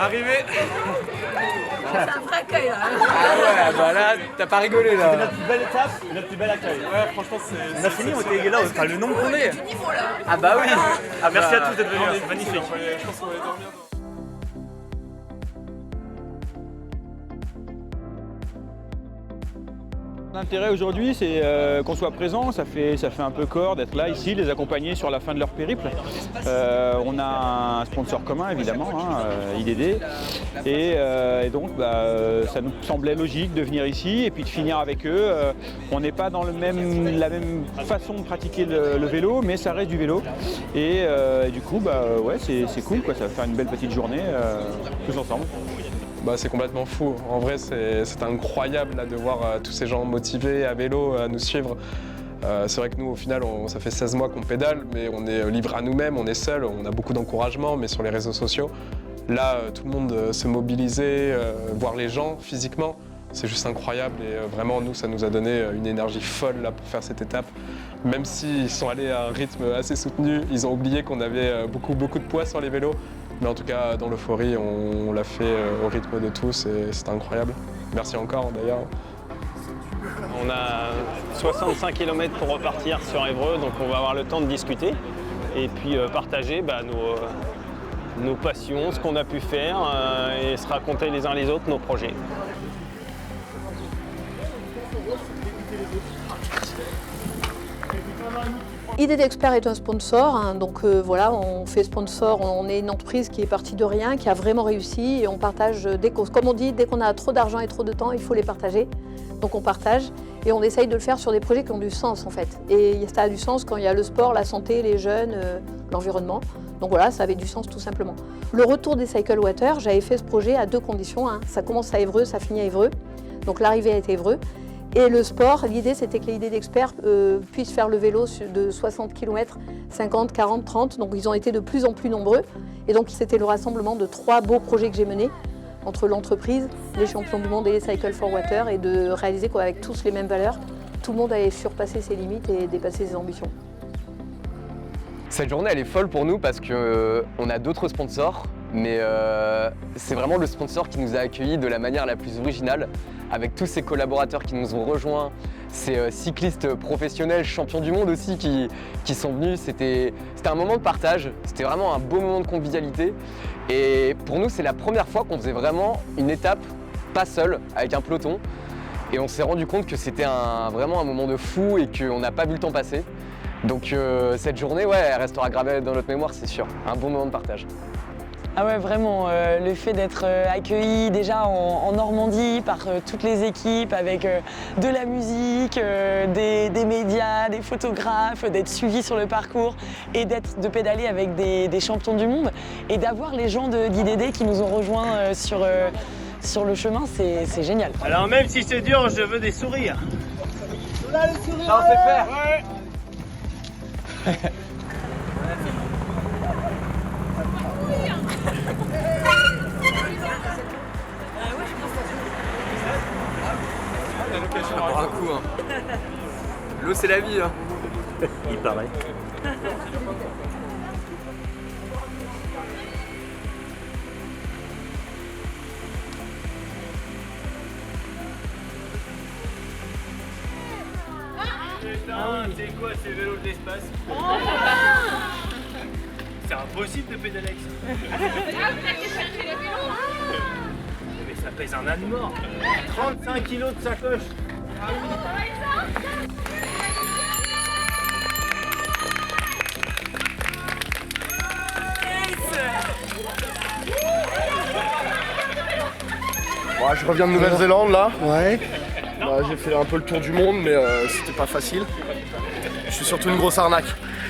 Arrivé. C'est un vrai accueil là. Ah ouais, bah là, t'as pas rigolé là. C'est notre plus belle étape et notre plus bel accueil. Ouais, franchement, c'est. On a fini, on était là, enfin le nombre qu'on est. Du niveau là. Ah bah oui. Ah Merci bah, à tous d'être venus, c'est magnifique. Je pense qu'on va aller dormir. L'intérêt aujourd'hui, c'est qu'on soit présent. Ça fait un peu corps d'être là ici, les accompagner sur la fin de leur périple. On a un sponsor commun évidemment, IDD, et donc ça nous semblait logique de venir ici et puis de finir avec eux. On n'est pas dans la même façon de pratiquer le vélo, mais ça reste du vélo. Et du coup, ouais, c'est cool, quoi. Ça va faire une belle petite journée tous ensemble. Bah, c'est complètement fou. En vrai, c'est incroyable là, de voir tous ces gens motivés à vélo, à nous suivre. C'est vrai que nous, au final, ça fait 16 mois qu'on pédale, mais on est libre à nous-mêmes, on est seul, on a beaucoup d'encouragement, mais sur les réseaux sociaux, là, tout le monde se mobilisait, voir les gens physiquement, c'est juste incroyable. Et vraiment, nous, ça nous a donné une énergie folle là, pour faire cette étape. Même s'ils sont allés à un rythme assez soutenu, ils ont oublié qu'on avait beaucoup de poids sur les vélos. Mais en tout cas, dans l'euphorie, on l'a fait au rythme de tous et c'était incroyable. Merci encore d'ailleurs. On a 65 km pour repartir sur Évreux, donc on va avoir le temps de discuter et puis partager nos passions, ce qu'on a pu faire et se raconter les uns les autres nos projets. IDD Expert est un sponsor, donc voilà, on fait sponsor, on est une entreprise qui est partie de rien, qui a vraiment réussi et on partage, comme on dit, dès qu'on a trop d'argent et trop de temps, il faut les partager. Donc on partage et on essaye de le faire sur des projets qui ont du sens en fait. Et ça a du sens quand il y a le sport, la santé, les jeunes, l'environnement. Donc voilà, ça avait du sens tout simplement. Le retour des Cycle Water, j'avais fait ce projet à 2 conditions. Ça commence à Évreux, ça finit à Évreux. Donc l'arrivée est Évreux. Et le sport, l'idée c'était que les idées d'experts puissent faire le vélo de 60 km, 50, 40, 30. Donc ils ont été de plus en plus nombreux. Et donc c'était le rassemblement de 3 beaux projets que j'ai menés entre l'entreprise, les champions du monde et les Cycle for Water, et de réaliser qu'avec tous les mêmes valeurs, tout le monde allait surpasser ses limites et dépasser ses ambitions. Cette journée, elle est folle pour nous parce qu'on a d'autres sponsors, mais c'est vraiment le sponsor qui nous a accueillis de la manière la plus originale, avec tous ces collaborateurs qui nous ont rejoints, ces cyclistes professionnels, champions du monde aussi, qui sont venus. C'était un moment de partage, c'était vraiment un beau moment de convivialité. Et pour nous, c'est la première fois qu'on faisait vraiment une étape, pas seul, avec un peloton. Et on s'est rendu compte que c'était vraiment un moment de fou et qu'on n'a pas vu le temps passer. Donc cette journée, ouais, elle restera gravée dans notre mémoire, c'est sûr. Un bon moment de partage. Ah ouais, vraiment, le fait d'être accueilli déjà en Normandie par toutes les équipes avec de la musique, des médias, des photographes, d'être suivi sur le parcours et de pédaler avec des champions du monde et d'avoir les gens d'IDD qui nous ont rejoints sur le chemin, c'est génial. Alors même si c'est dur, je veux des sourires. Ça on sait faire. Ouais. On va boire un coup. L'eau c'est la vie. Il paraît. C'est quoi ces vélos de l'espace? C'est impossible de pédaler avec ça. Mais ça pèse un âne mort. 35 kilos de sacoche. Bon, je reviens de Nouvelle-Zélande là. Ouais. Bah, j'ai fait un peu le tour du monde, mais c'était pas facile. Je suis surtout une grosse arnaque.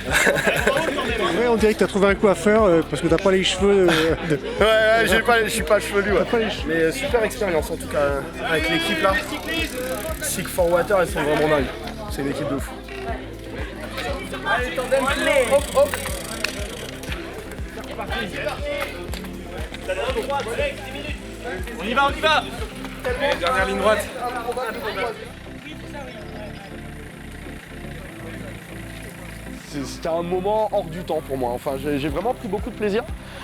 Ouais, on dirait que t'as trouvé un coiffeur parce que t'as pas les cheveux. Ouais, je suis pas chevelu. Ouais. Mais super expérience en tout cas avec l'équipe là. Cycle for Water, elles sont vraiment dingues. C'est une équipe de fou. Allez, tandem, hop, hop. On y va, on y va. Allez, dernière ligne droite. C'était un moment hors du temps pour moi. Enfin, j'ai vraiment pris beaucoup de plaisir.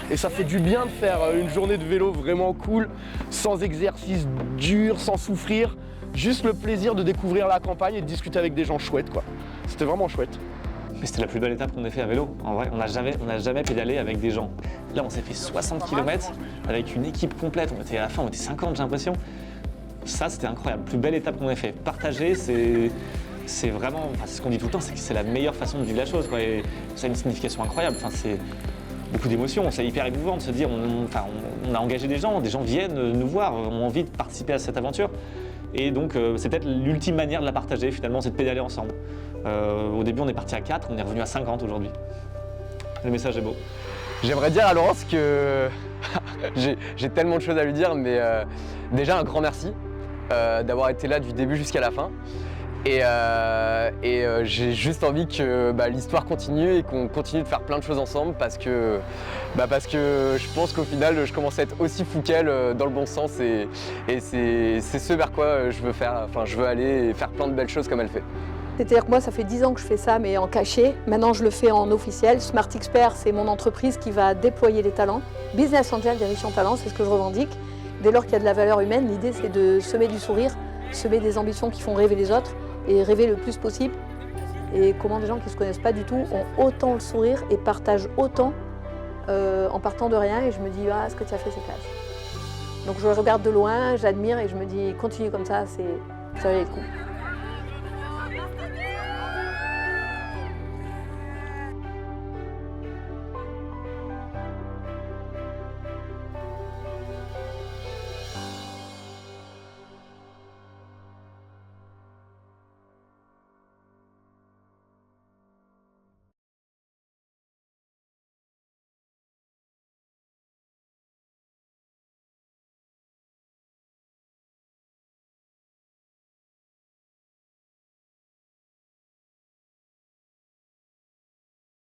Et ça fait du bien de faire une journée de vélo vraiment cool, sans exercice dur, sans souffrir. Juste le plaisir de découvrir la campagne et de discuter avec des gens chouettes, quoi. C'était vraiment chouette. Mais c'était la plus belle étape qu'on ait fait à vélo. En vrai, on n'a jamais pédalé avec des gens. Là, on s'est fait 60 km avec une équipe complète. À la fin, on était 50, j'ai l'impression. Ça, c'était incroyable. Plus belle étape qu'on ait fait. Partager, c'est vraiment, enfin, c'est ce qu'on dit tout le temps, c'est que c'est la meilleure façon de vivre la chose, quoi. Et ça a une signification incroyable. Enfin, c'est beaucoup d'émotions. C'est hyper émouvant de se dire, on a engagé des gens viennent nous voir, ont envie de participer à cette aventure. Et donc, c'est peut-être l'ultime manière de la partager, finalement, c'est de pédaler ensemble. Au début, on est parti à 4, on est revenu à 50 aujourd'hui. Le message est beau. J'aimerais dire à Laurence que j'ai tellement de choses à lui dire, mais déjà un grand merci d'avoir été là du début jusqu'à la fin. Et j'ai juste envie que l'histoire continue et qu'on continue de faire plein de choses ensemble parce que je pense qu'au final, je commence à être aussi fou qu'elle dans le bon sens et c'est ce vers quoi je veux aller et faire plein de belles choses comme elle fait. C'est-à-dire que moi, ça fait 10 ans que je fais ça, mais en cachet. Maintenant, je le fais en officiel. Smart Expert, c'est mon entreprise qui va déployer les talents. Business Angel, des riches en talents, c'est ce que je revendique. Dès lors qu'il y a de la valeur humaine, l'idée, c'est de semer du sourire, semer des ambitions qui font rêver les autres et rêver le plus possible. Et comment des gens qui ne se connaissent pas du tout ont autant le sourire et partagent autant en partant de rien. Et je me dis, ah, ce que tu as fait, c'est classe. Donc je regarde de loin, j'admire et je me dis, continue comme ça, ça valait le coup.